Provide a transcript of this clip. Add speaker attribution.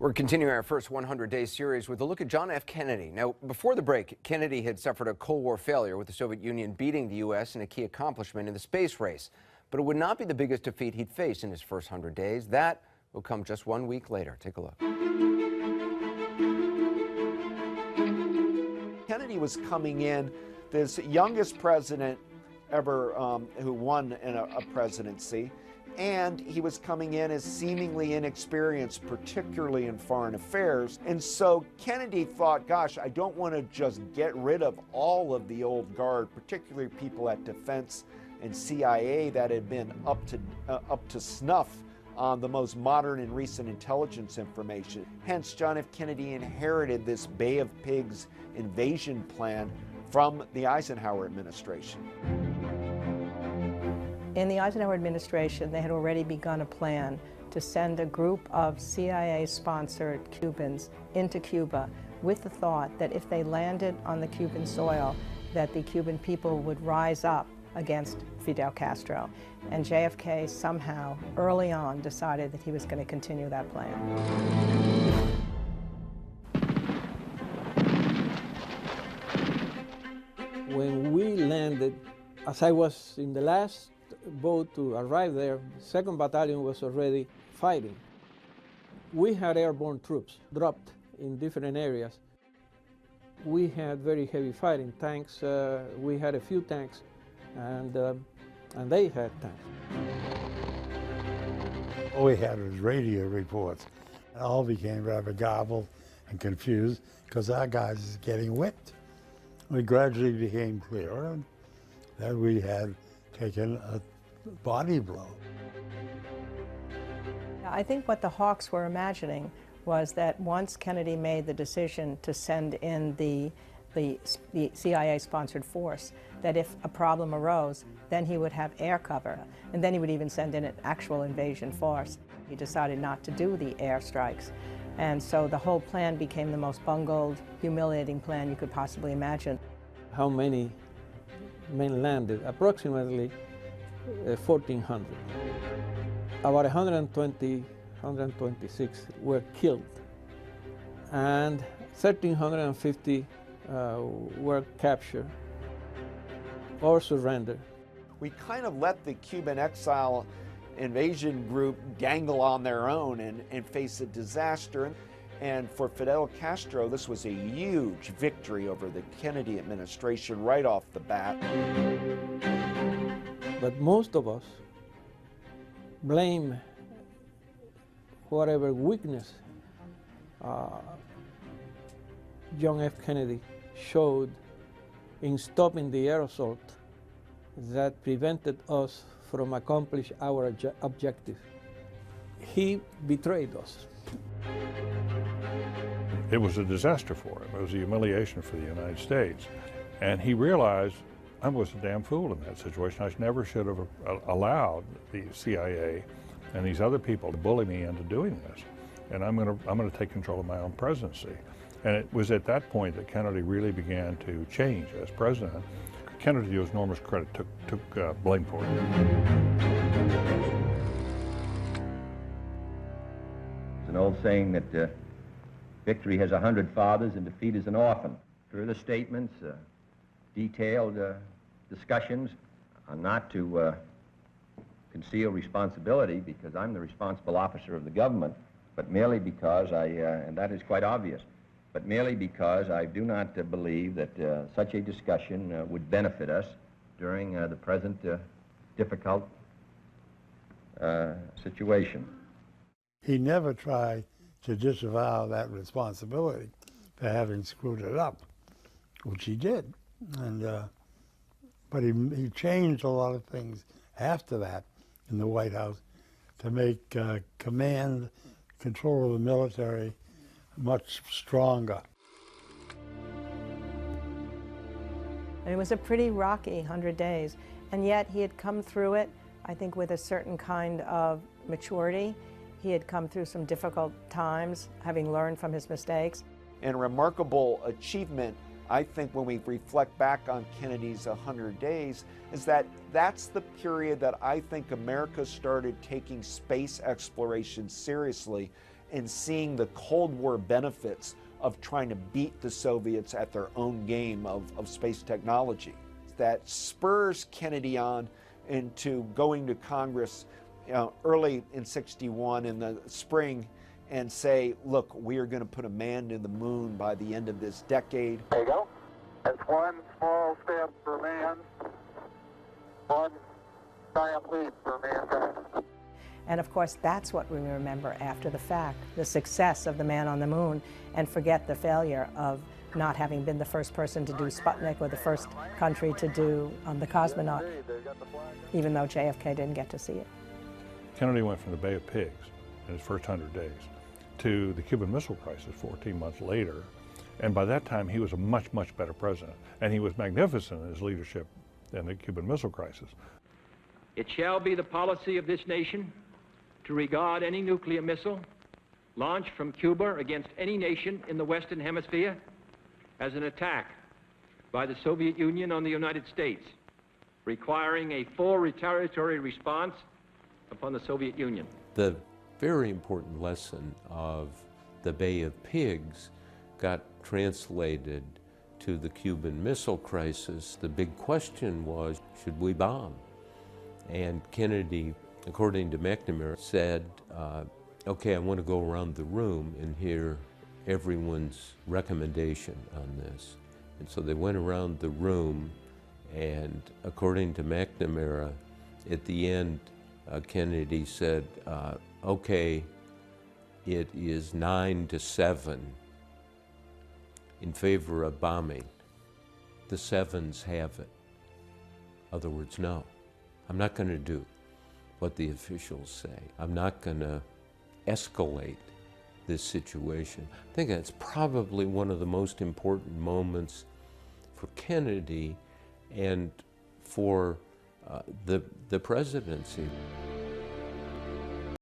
Speaker 1: We're continuing our first 100-day series with a look at John F. Kennedy. Now, before the break, Kennedy had suffered a Cold War failure, with the Soviet Union beating the U.S. in a key accomplishment in the space race. But it would not be the biggest defeat he'd face in his first 100 days. That will come just 1 week later. Take a look.
Speaker 2: Kennedy was coming in, this youngest president ever who won a presidency. And he was coming in as seemingly inexperienced, particularly in foreign affairs. And so Kennedy thought, gosh, I don't want to just get rid of all of the old guard, particularly people at Defense and CIA that had been up to snuff on the most modern and recent intelligence information. Hence, John F. Kennedy inherited this Bay of Pigs invasion plan from the Eisenhower administration.
Speaker 3: In the Eisenhower administration, they had already begun a plan to send a group of CIA-sponsored Cubans into Cuba with the thought that if they landed on the Cuban soil, that the Cuban people would rise up against Fidel Castro. And JFK somehow, early on, decided that he was going to continue that plan.
Speaker 4: When we landed, as I was in the last boat to arrive there, 2nd Battalion was already fighting. We had airborne troops dropped in different areas. We had very heavy fighting, tanks. We had a few tanks, and they had tanks.
Speaker 5: All we had was radio reports. It all became rather garbled and confused because our guys was getting whipped. We gradually became clearer that we had taken a body blow.
Speaker 3: I think what the Hawks were imagining was that once Kennedy made the decision to send in the CIA-sponsored force, that if a problem arose, then he would have air cover, and then he would even send in an actual invasion force. He decided not to do the air strikes, and so the whole plan became the most bungled, humiliating plan you could possibly imagine.
Speaker 4: How many men landed? Approximately 1,400. About 126 were killed, and 1,350 were captured or surrendered.
Speaker 2: We kind of let the Cuban exile invasion group dangle on their own and face a disaster. And for Fidel Castro, this was a huge victory over the Kennedy administration right off the bat.
Speaker 4: But most of us blame whatever weakness John F. Kennedy showed in stopping the air assault that prevented us from accomplishing our objective. He betrayed us.
Speaker 6: It was a disaster for him. It was a humiliation for the United States. And he realized, I was a damn fool in that situation. I never should have allowed the CIA and these other people to bully me into doing this. And I'm gonna take control of my own presidency. And it was at that point that Kennedy really began to change as president. Kennedy, to his enormous credit, took blame for it.
Speaker 7: There's an old saying that victory has 100 fathers and defeat is an orphan. Further statements, detailed discussions are not to conceal responsibility, because I'm the responsible officer of the government, but merely because and that is quite obvious, but merely because I do not believe that such a discussion would benefit us during the present difficult situation.
Speaker 5: He never tried to disavow that responsibility for having screwed it up, which he did. And but he changed a lot of things after that in the White House to make command, control of the military much stronger.
Speaker 3: And it was a pretty rocky 100 days, and yet he had come through it, I think, with a certain kind of maturity. He had come through some difficult times, having learned from his mistakes.
Speaker 2: And a remarkable achievement, I think, when we reflect back on Kennedy's 100 days, is that that's the period that I think America started taking space exploration seriously. and seeing the Cold War benefits of trying to beat the Soviets at their own game of space technology. That spurs Kennedy on into going to Congress early in '61 in the spring and say, look, we are going to put a man in the moon by the end of this decade.
Speaker 8: There you go. That's one small step for man, one giant leap for mankind.
Speaker 3: And of course, that's what we remember after the fact, the success of the man on the moon, and forget the failure of not having been the first person to do Sputnik or the first country to do the cosmonaut, even though JFK didn't get to see it.
Speaker 6: Kennedy went from the Bay of Pigs in his first 100 days to the Cuban Missile Crisis 14 months later, and by that time he was a much, much better president, and he was magnificent in his leadership in the Cuban Missile Crisis.
Speaker 9: It shall be the policy of this nation to regard any nuclear missile launched from Cuba against any nation in the Western Hemisphere as an attack by the Soviet Union on the United States, requiring a full retaliatory response upon the Soviet Union.
Speaker 10: The very important lesson of the Bay of Pigs got translated to the Cuban Missile Crisis. The big question was, should we bomb? And Kennedy, according to McNamara, said, okay, I want to go around the room and hear everyone's recommendation on this. And so they went around the room, and according to McNamara, at the end, Kennedy said, okay, it is 9-7 in favor of bombing. The sevens have it. In other words, no, I'm not going to do what the officials say. I'm not going to escalate this situation. I think that's probably one of the most important moments for Kennedy and for the presidency.